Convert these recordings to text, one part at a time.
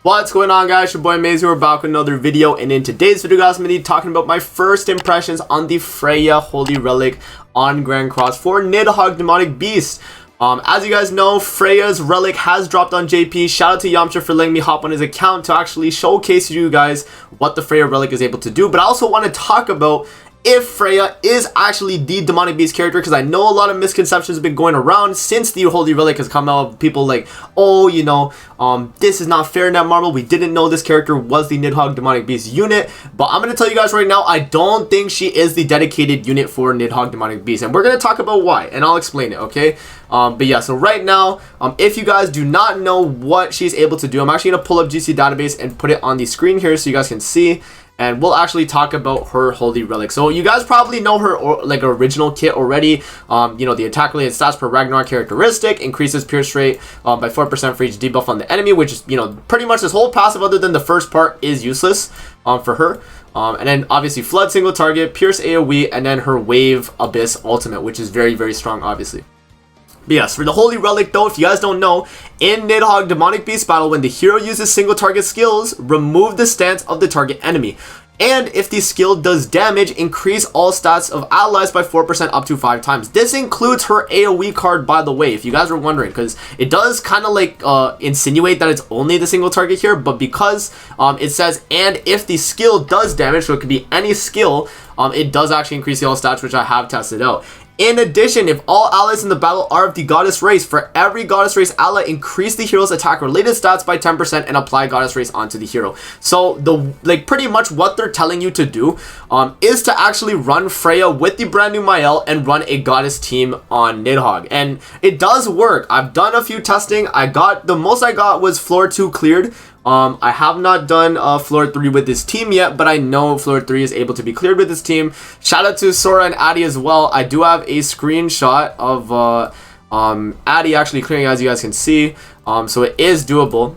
What's going on, guys? Your boy Maze here. We're back with another video, and in today's video, guys, I'm going to be talking about my first impressions on the Freyja Holy Relic on Grand Cross for Nidhoggr Demonic Beast. As you guys know, Freyja's Relic has dropped on JP. Shout out to Yamcha for letting me hop on his account to actually showcase to you guys what the Freyja Relic is able to do. But I also want to talk about if Freyja is actually the Demonic Beast character, because I know a lot of misconceptions have been going around since the Holy Relic has come out. People like, oh, you know, this is not fair, Netmarble. We didn't know this character was the Nidhoggr Demonic Beast unit. But I'm going to tell you guys right now, I don't think she is the dedicated unit for Nidhoggr Demonic Beast. And we're going to talk about why, and I'll explain it, okay? But yeah, so right now, if you guys do not know what she's able to do, I'm actually going to pull up GC database and put it on the screen here so you guys can see. And we'll actually talk about her Holy Relic. So you guys probably know her original kit already. You know, the attack related stats per Ragnar characteristic, increases pierce rate by 4% for each debuff on the enemy, which is, you know, pretty much this whole passive other than the first part is useless for her. And then obviously Flood single target, Pierce AoE, and then her Wave Abyss ultimate, which is very, very strong, obviously. But yes, for the Holy Relic though, if you guys don't know, in Nidhoggr Demonic Beast battle, when the hero uses single target skills, remove the stance of the target enemy. And if the skill does damage, increase all stats of allies by 4% up to 5 times. This includes her AoE card, by the way, if you guys were wondering, because it does kind of like insinuate that it's only the single target here, but because it says, and if the skill does damage, so it could be any skill, it does actually increase the all stats, which I have tested out. In addition, if all allies in the battle are of the goddess race, for every goddess race ally, increase the hero's attack related stats by 10% and apply goddess race onto the hero. So pretty much what they're telling you to do is to actually run Freyja with the brand new Mael and run a goddess team on Nidhoggr. And it does work. I've done a few testing. The most I got was floor 2 cleared. I have not done floor 3 with this team yet, but I know floor 3 is able to be cleared with this team. Shout out to Sora and Addy as well. I do have a screenshot of Addy actually clearing, as you guys can see. So it is doable.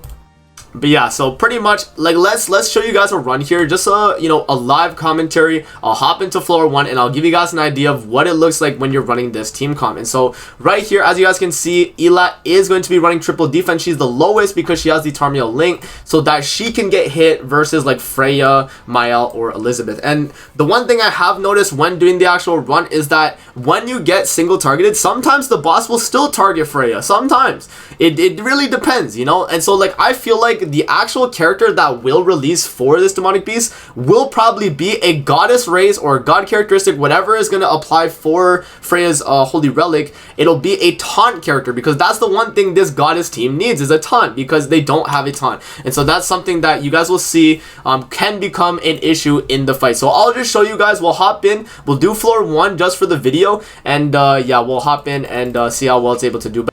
But yeah, so pretty much, like, let's show you guys a run here, just you know, a live commentary. I'll hop into floor 1 and I'll give you guys an idea of what it looks like when you're running this team comp. And so right here, as you guys can see, Ela is going to be running triple defense. She's the lowest because she has the Tarmiel link, so that she can get hit versus like Freyja, Mael, or Elizabeth. And the one thing I have noticed when doing the actual run is that when you get single targeted, sometimes the boss will still target Freyja. Sometimes it really depends, you know. And so like I feel like the actual character that will release for this Demonic Beast will probably be a goddess race or god characteristic, whatever is going to apply for Freyja's Holy Relic. It'll be a taunt character, because that's the one thing this goddess team needs, is a taunt, because they don't have a taunt. And so that's something that you guys will see can become an issue in the fight. So I'll just show you guys. We'll hop in, we'll do floor 1 just for the video, and yeah, we'll hop in and see how well it's able to do.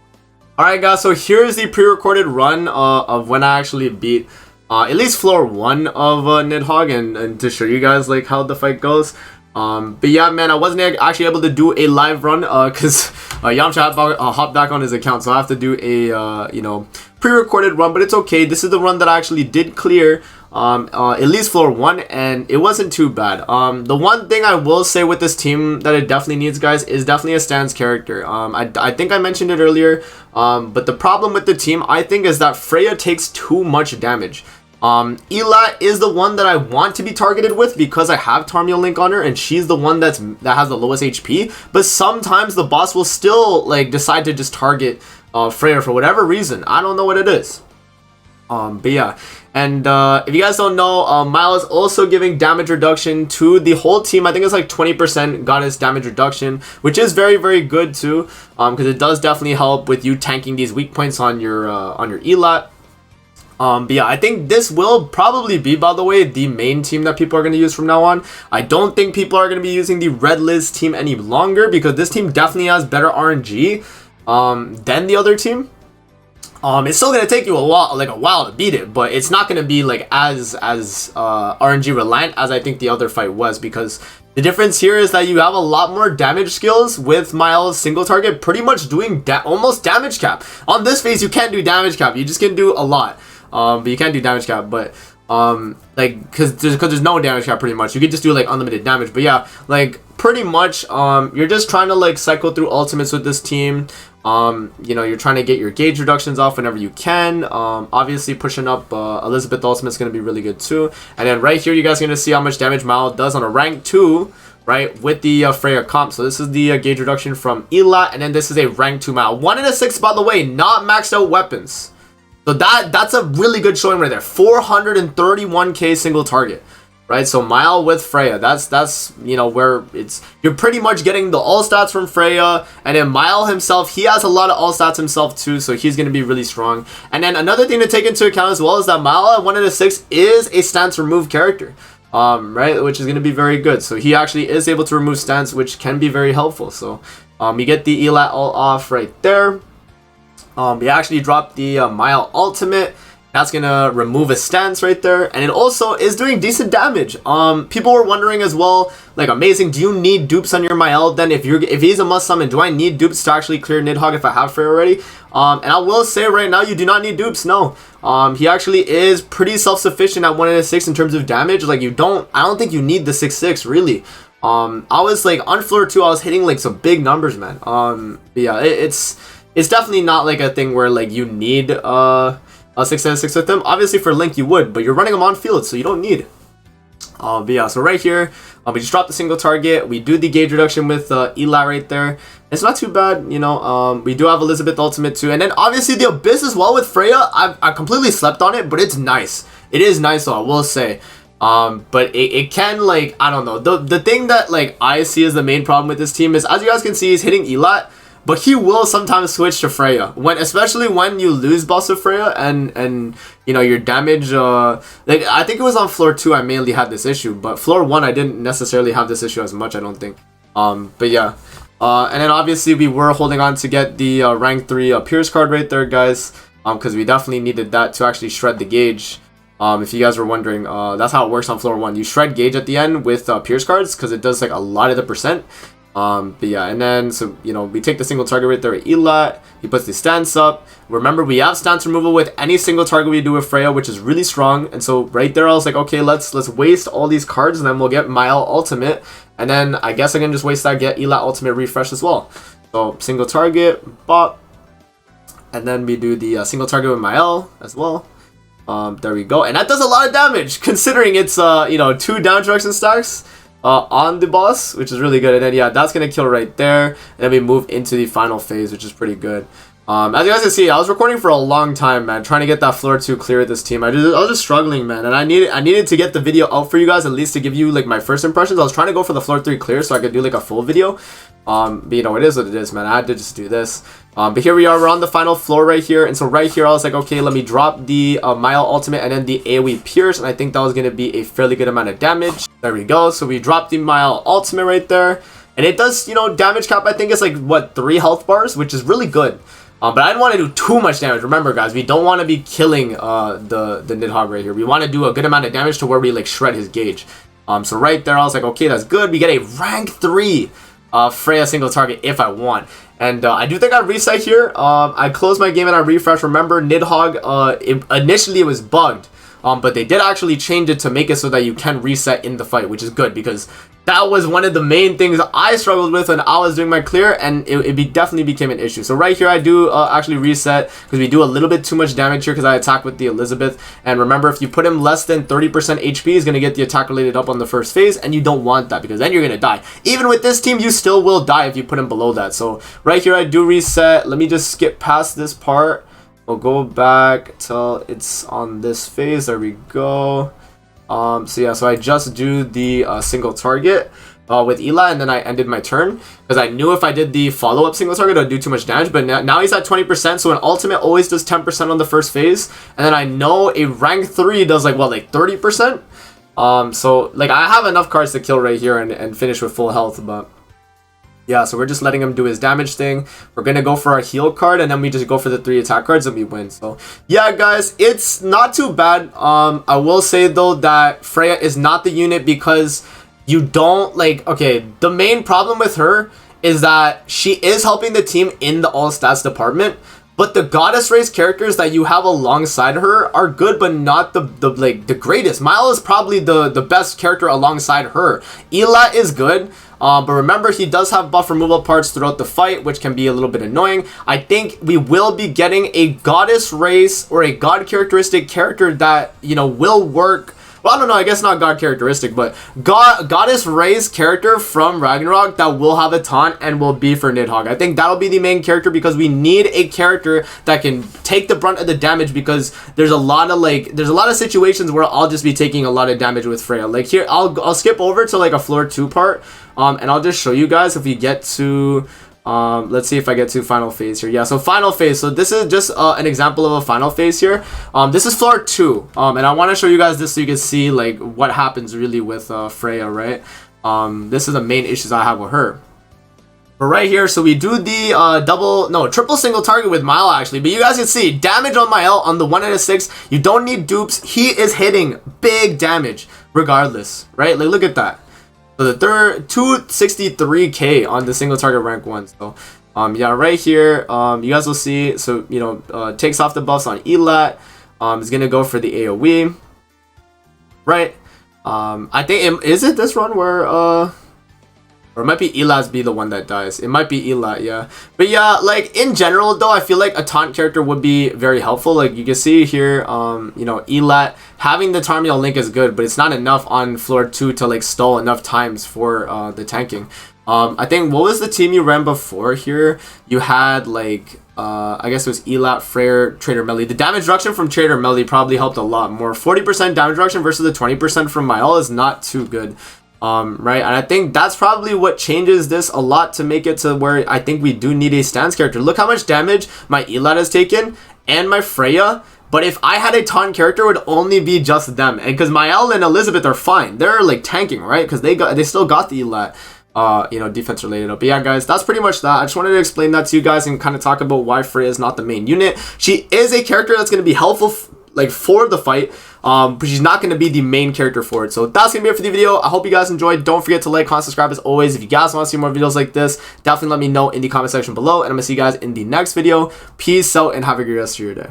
Alright guys, so here's the pre-recorded run of when I actually beat at least floor 1 of Nidhoggr, and to show you guys like how the fight goes. But yeah, man, I wasn't actually able to do a live run because Yamcha hopped back on his account, so I have to do a you know, pre-recorded run. But it's okay. This is the run that I actually did clear at least floor 1, and it wasn't too bad. The one thing I will say with this team that it definitely needs, guys, is definitely a stance character. I think I mentioned it earlier, but the problem with the team, I think, is that Freyja takes too much damage. Ela is the one that I want to be targeted with because I have Tarmiel link on her, and she's the one that has the lowest HP. But sometimes the boss will still like decide to just target Freyja for whatever reason. I don't know what it is. But yeah, and if you guys don't know, Mael is also giving damage reduction to the whole team. I think it's like 20% goddess damage reduction, which is very, very good too, because it does definitely help with you tanking these weak points on your Ela. But yeah, I think this will probably be, by the way, the main team that people are going to use from now on. I don't think people are going to be using the Red Liz team any longer, because this team definitely has better RNG than the other team. It's still going to take you a while to beat it, but it's not going to be like as RNG reliant as I think the other fight was, because the difference here is that you have a lot more damage skills with Mael's single target pretty much doing almost damage cap. On this phase, you can't do damage cap. You just can do a lot. But you can't do damage cap. But like, because there's no damage cap pretty much. You could just do like unlimited damage. But yeah, like pretty much you're just trying to like cycle through ultimates with this team. You know, you're trying to get your gauge reductions off whenever you can. Obviously pushing up Elizabeth ultimate is going to be really good too. And then right here, you guys are going to see how much damage Mile does on a rank 2, right, with the Freyja comp. So this is the gauge reduction from Elat, and then this is a rank 2 Mile. 1 in a 6, by the way, not maxed out weapons. So that's a really good showing right there. 431k single target. Right, so Mile with Freyja, that's you know where you're pretty much getting the all stats from Freyja, and then Mile himself, he has a lot of all stats himself too, so he's gonna be really strong. And then another thing to take into account as well is that Mile at 1 in a 6 is a stance remove character, right, which is gonna be very good. So he actually is able to remove stance, which can be very helpful. So you get the Elat all off right there. We actually dropped the Mile ultimate. That's gonna remove a stance right there, and it also is doing decent damage. People were wondering as well, like, amazing, do you need dupes on your Mael? Then if he's a must summon, do I need dupes to actually clear Nidhoggr if I have Freyja already? And I will say right now, you do not need dupes. No, he actually is pretty self-sufficient at 1 in a 6 in terms of damage. Like, I don't think you need the 6/6 really. I was like on floor 2, I was hitting like some big numbers, man. But yeah, it's definitely not like a thing where like you need a 6/6 with them. Obviously for Link you would, but you're running them on field, so you don't need it. But yeah, so right here, we just dropped the single target. We do the gauge reduction with Elat right there. It's not too bad, you know. We do have Elizabeth ultimate too, and then obviously the Abyss as well with Freyja. I completely slept on it, but it's nice. It is nice though, I will say. But it can, like, I don't know. The thing that like I see as the main problem with this team is, as you guys can see, he's hitting Elat, but he will sometimes switch to Freyja, especially when you lose boss of Freyja and you know your damage. Like, I think it was on floor 2 I mainly had this issue, but floor 1 I didn't necessarily have this issue as much, I don't think. But yeah, and then obviously we were holding on to get the rank 3 Pierce card right there, guys, because we definitely needed that to actually shred the gauge. If you guys were wondering, that's how it works on floor 1. You shred gauge at the end with Pierce cards because it does like a lot of the percent. But yeah, and then so you know we take the single target right there at Elat. He puts the stance up. Remember, we have stance removal with any single target we do with Freyja, which is really strong. And so right there I was like, okay, let's waste all these cards and then we'll get Mile ultimate, and then I guess I can just waste that, get Elat ultimate refresh as well. So single target, bop, and then we do the single target with Mile as well. There we go, and that does a lot of damage considering it's you know 2 down direction stacks on the boss, which is really good. And then yeah, that's gonna kill right there, and then we move into the final phase, which is pretty good. As you guys can see, I was recording for a long time, man, trying to get that floor 2 clear with this team. I was just struggling, man, and I needed to get the video out for you guys, at least to give you like my first impressions. I was trying to go for the floor 3 clear so I could do like a full video. But you know, it is what it is, man. I had to just do this. But here we are, we're on the final floor right here, and so right here I was like, okay, let me drop the Mile ultimate and then the AoE Pierce, and I think that was going to be a fairly good amount of damage. There we go. So we dropped the Mile ultimate right there, and it does, you know, damage cap, I think it's like, what, 3 health bars, which is really good. But I didn't want to do too much damage. Remember, guys, we don't want to be killing the Nidhoggr right here. We want to do a good amount of damage to where we like shred his gauge. So right there I was like, okay, that's good. We get a rank 3 Freyja single target if I want. And I do think I reset here. I closed my game and I refreshed. Remember, Nidhoggr, initially it was bugged, but they did actually change it to make it so that you can reset in the fight, which is good, because that was one of the main things I struggled with when I was doing my clear, and it definitely became an issue. So right here I do actually reset, because we do a little bit too much damage here because I attack with the Elizabeth. And remember, if you put him less than 30% HP, he's going to get the attack related up on the first phase, and you don't want that, because then you're going to die. Even with this team, you still will die if you put him below that. So right here I do reset. Let me just skip past this part. We'll go back till it's on this phase. There we go. So yeah, so I just do the single target with Elat, and then I ended my turn, because I knew if I did the follow-up single target it would do too much damage. But now he's at 20%, so an ultimate always does 10% on the first phase, and then I know a rank 3 does like, what, like 30%. So like I have enough cards to kill right here and finish with full health. But yeah, so we're just letting him do his damage thing. We're gonna go for our heal card, and then we just go for the 3 attack cards and we win. So yeah, guys, it's not too bad. I will say though that Freyja is not the unit, because you don't like, okay, the main problem with her is that she is helping the team in the all stats department, But the goddess race characters that you have alongside her are good, but not the greatest. Mile is probably the best character alongside her. Elat is good. But remember, he does have buff removal parts throughout the fight, which can be a little bit annoying. I think we will be getting a goddess race or a god characteristic character that, you know, will work. Well, I don't know, I guess not god characteristic, but goddess race character from Ragnarok that will have a taunt and will be for Nidhoggr. I think that'll be the main character because we need a character that can take the brunt of the damage, because there's a lot of situations where I'll just be taking a lot of damage with Freyja. Like here, I'll skip over to like a floor 2 part, and I'll just show you guys if we get to let's see if I get to final phase here. Yeah, so final phase. So this is just an example of a final phase here. This is floor 2, and I want to show you guys this so you can see like what happens really with Freyja, right? This is the main issues I have with her. But right here, so we do the triple single target with Mile actually, but you guys can see damage on Mile on the 1 out of 6. You don't need dupes. He is hitting big damage regardless, right? Like look at that. So the third 263k on the single target rank 1. So yeah, right here, you guys will see. So you know, takes off the buffs on Elat. Is gonna go for the AoE, right? I think is it this run where or it might be Elat's be the one that dies. It might be Elat, yeah. But yeah, like in general though, I feel like a taunt character would be very helpful. Like you can see here, you know, Elat having the Tarmiel link is good, but it's not enough on floor 2 to like stall enough times for the tanking. I think what was the team you ran before here? You had like I guess it was Elat, Freyja, Trader Melly. The damage reduction from Trader Melly probably helped a lot more. 40% damage reduction versus the 20% from Mile is not too good. Right, and I think that's probably what changes this a lot to make it to where I think we do need a stance character. Look how much damage my Elat has taken and my Freyja, but if I had a taunt character, it would only be just them. And because Mael and Elizabeth are fine, they're like tanking, right? Because they still got the Elat you know, defense related up. But yeah guys, that's pretty much that. I just wanted to explain that to you guys and kind of talk about why Freyja is not the main unit. She is a character that's going to be helpful like for the fight, but she's not going to be the main character for it. So that's going to be it for the video. I hope you guys enjoyed. Don't forget to like, comment, subscribe as always. If you guys want to see more videos like this, definitely let me know in the comment section below, and I'm going to see you guys in the next video. Peace out and have a great rest of your day.